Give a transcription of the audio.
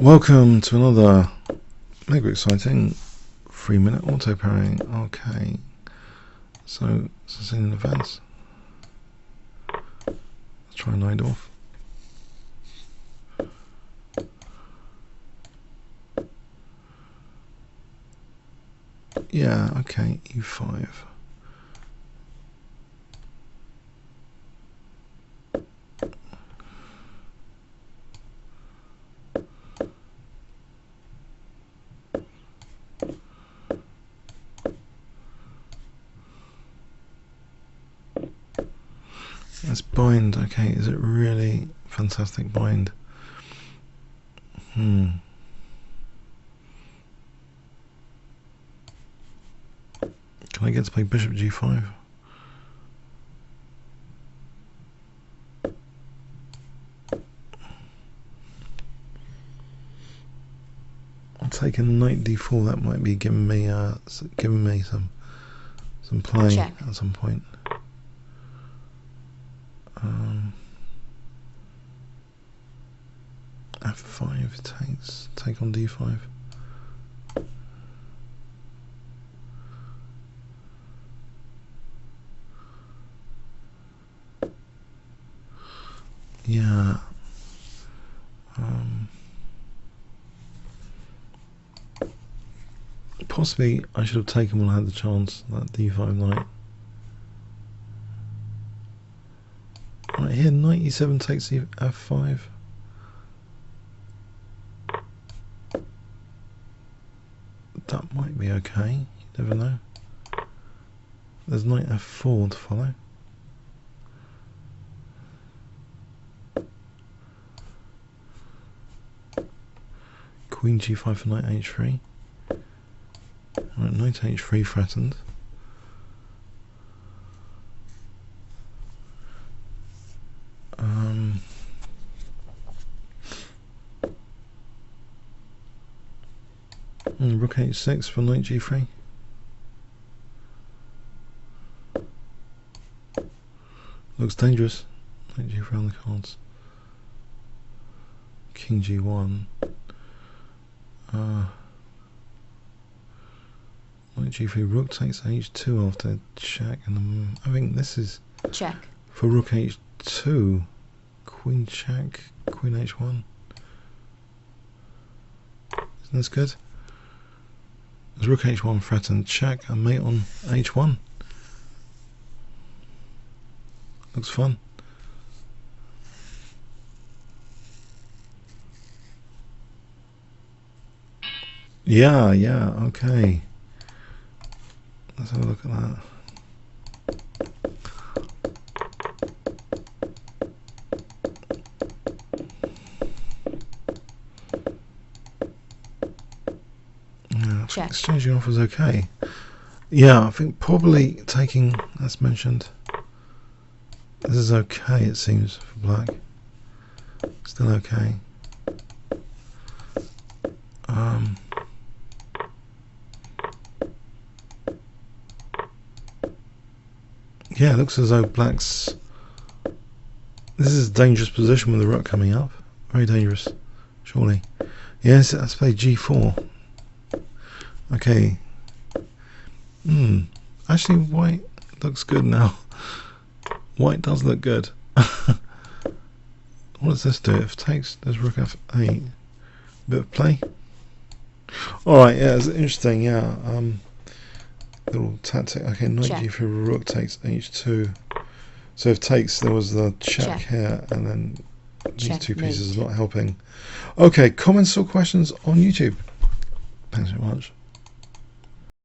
Welcome to another mega exciting 3-minute auto pairing. Okay, so Sicilian events. Let's try Nd5. Yeah, okay, E5. Let's bind. Okay, is it really fantastic bind? Can I get to play bishop g5? I'll take a knight d4. That might be giving me some play Check. at some point. F5 take on d5. Yeah. Possibly I should have taken when I had the chance, that d5 knight. Right here, knight e7 takes f5. That might be okay, you never know. There's knight f4 to follow. Queen g5 for knight h3. Right, knight h3 threatened. Rook h6 for knight g3. Looks dangerous. Knight g3 on the cards. King g1. Knight g3. Rook takes h2 after check, and I think this is check for rook h2. Queen check. Queen h1. Isn't this good? There's rook h1 threatened, check, and mate on h1. Looks fun. Yeah, okay. Let's have a look at that. Check. Exchanging off was okay. Yeah, I think probably taking, as mentioned, this is okay, it seems, for black. Still okay. Yeah, it looks as though black's... This is a dangerous position with the rook coming up. Very dangerous, surely. Yes, let's play g4. Okay. Actually, white looks good now. White does look good. What does this do? If it takes, there's rook f8. Bit of play. Alright, yeah, it's interesting, yeah. Little tactic. Okay, knight g3, rook takes h2. So if takes, there was the check here, and then these two pieces are not helping. Okay, comments or questions on YouTube? Thanks very much.